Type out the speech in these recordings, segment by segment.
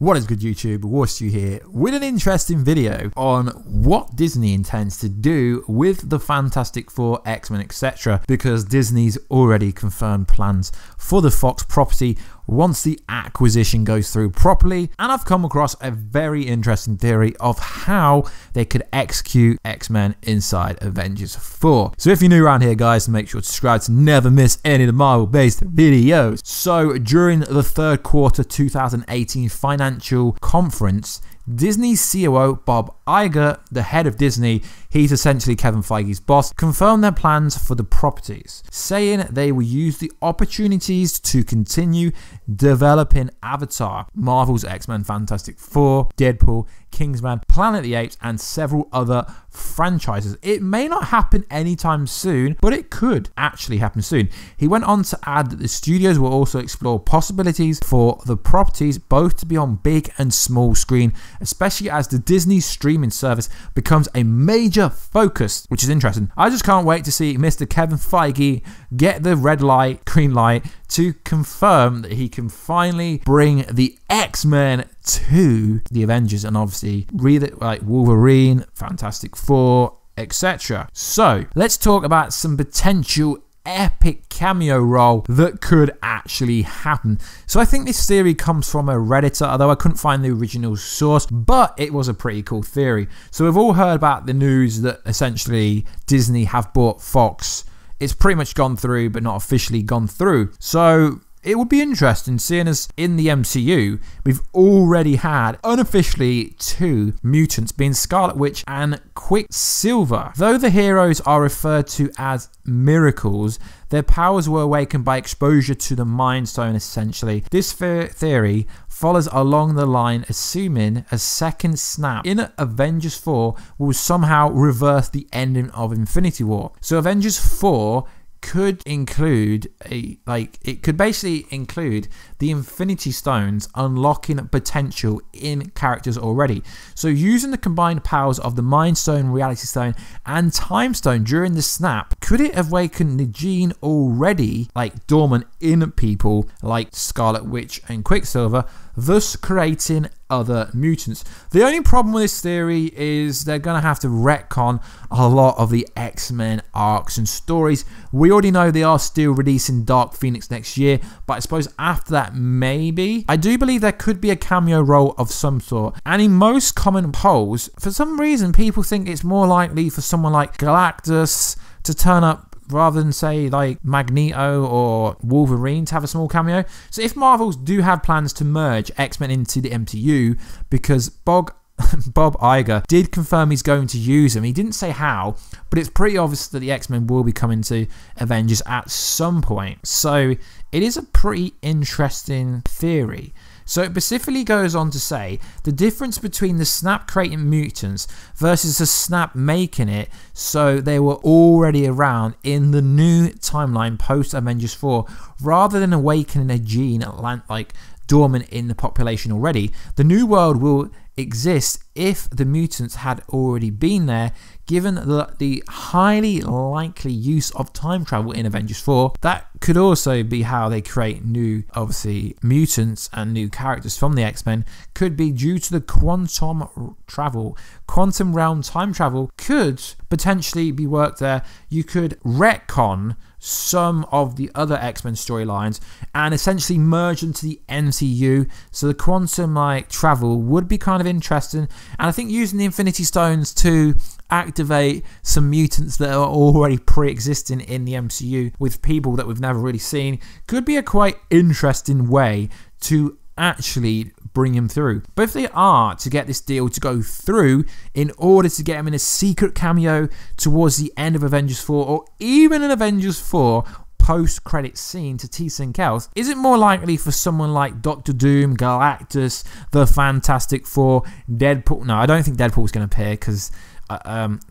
What is good, YouTube? Warstu here with an interesting video on what Disney intends to do with the Fantastic Four, X-Men, etc. because Disney's already confirmed plans for the Fox property once the acquisition goes through properly, and I've come across a very interesting theory of how they could execute X-Men inside Avengers 4. So if you're new around here, guys, make sure to subscribe to never miss any of the Marvel-based videos. So during the third quarter 2018 financial conference, Disney's COO Bob Iger, the head of Disney, he's essentially Kevin Feige's boss, confirmed their plans for the properties, saying they will use the opportunities to continue developing Avatar, Marvel's X-Men, Fantastic Four, Deadpool, Kingsman, Planet of the Apes, and several other franchises. It may not happen anytime soon, but it could actually happen soon. He went on to add that the studios will also explore possibilities for the properties both to be on big and small screen, especially as the Disney streaming service becomes a major focus, which is interesting. I just can't wait to see Mr. Kevin Feige get the red light, green light to confirm that he can finally bring the X-Men to the Avengers, and obviously read it like Wolverine, Fantastic Four, etc. So let's talk about some potential epic cameo role that could actually happen. So I think this theory comes from a Redditor, although I couldn't find the original source, but it was a pretty cool theory. So we've all heard about the news that essentially Disney have bought Fox. It's pretty much gone through, but not officially gone through. So it would be interesting, seeing as in the MCU, we've already had unofficially two mutants, being Scarlet Witch and Quicksilver. Though the heroes are referred to as miracles, their powers were awakened by exposure to the Mind Stone, essentially. This theory follows along the line, assuming a second snap in Avengers 4 will somehow reverse the ending of Infinity War. So Avengers 4 could include it could basically include the Infinity Stones unlocking potential in characters already. So using the combined powers of the Mind Stone, Reality Stone, and Time Stone during the snap, could it awaken the gene already dormant in people like Scarlet Witch and Quicksilver, thus creating other mutants? The only problem with this theory is they're going to have to retcon a lot of the X-Men arcs and stories. We already know they are still releasing Dark Phoenix next year, but I suppose after that, maybe. I do believe there could be a cameo role of some sort, and in most common polls, for some reason, people think it's more likely for someone like Galactus to turn up rather than say like Magneto or Wolverine to have a small cameo. So if Marvels do have plans to merge X-Men into the MCU, because Bob Iger did confirm he's going to use them. He didn't say how, but it's pretty obvious that the X-Men will be coming to Avengers at some point. So it is a pretty interesting theory. So it specifically goes on to say the difference between the snap creating mutants versus the snap making it so they were already around in the new timeline post Avengers 4, rather than awakening a gene like dormant in the population already. The new world will exist if the mutants had already been there, given the highly likely use of time travel in Avengers 4. That could also be how they create new, obviously, mutants and new characters from the X-Men, could be due to the quantum travel. Quantum realm time travel could potentially be worked there. You could retcon some of the other X-Men storylines and essentially merge into the MCU. So the quantum travel would be kind of interesting, and I think using the Infinity Stones to activate some mutants that are already pre-existing in the MCU with people that we've never really seen could be a quite interesting way to actually bring him through. But if they are to get this deal to go through in order to get him in a secret cameo towards the end of Avengers 4, or even in Avengers 4 post-credit scene to tease something else, is it more likely for someone like Doctor Doom, Galactus, the Fantastic Four, Deadpool? No, I don't think Deadpool's going to appear, because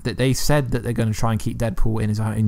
they said that they're going to try and keep Deadpool in his own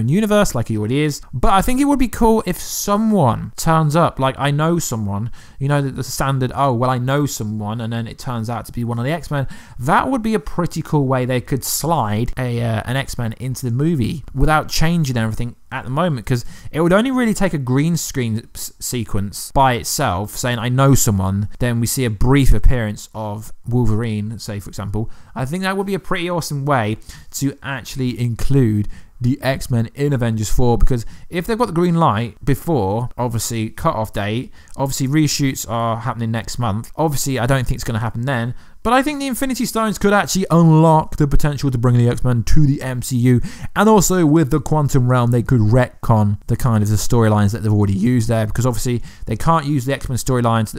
universe like he already is. But I think it would be cool if someone turns up, like I know someone, you know, the standard, oh well, I know someone, and then it turns out to be one of the X-Men. That would be a pretty cool way they could slide an X-Men into the movie without changing everything at the moment, because it would only really take a green screen sequence by itself, saying I know someone, then we see a brief appearance of Wolverine, say for example. I think that would be a pretty awesome way to actually include the X-Men in Avengers 4, because if they've got the green light before, obviously, cut-off date, obviously reshoots are happening next month, obviously I don't think it's going to happen then, but I think the Infinity Stones could actually unlock the potential to bring the X-Men to the MCU, and also with the Quantum Realm, they could retcon the kind of the storylines that they've already used there, because obviously they can't use the X-Men storylines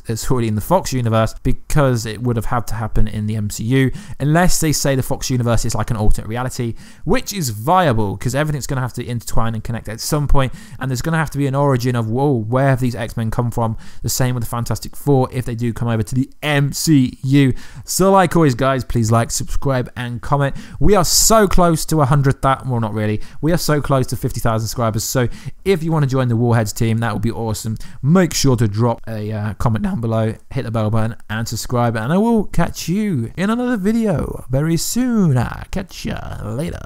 that's already in the Fox universe, because it would have had to happen in the MCU, unless they say the Fox universe is like an alternate reality, which is viable, because everything's going to have to intertwine and connect at some point, and there's going to have to be an origin of, whoa, where have these X-Men come from? The same with the Fantastic Four, if they do come over to the MCU. So like always, guys, please like, subscribe and comment. We are so close to 100,000, well, not really, we are so close to 50,000 subscribers, so if you want to join the Warheads team, that would be awesome. Make sure to drop a comment down below, hit the bell button and subscribe, and I will catch you in another video very soon. Catch ya later.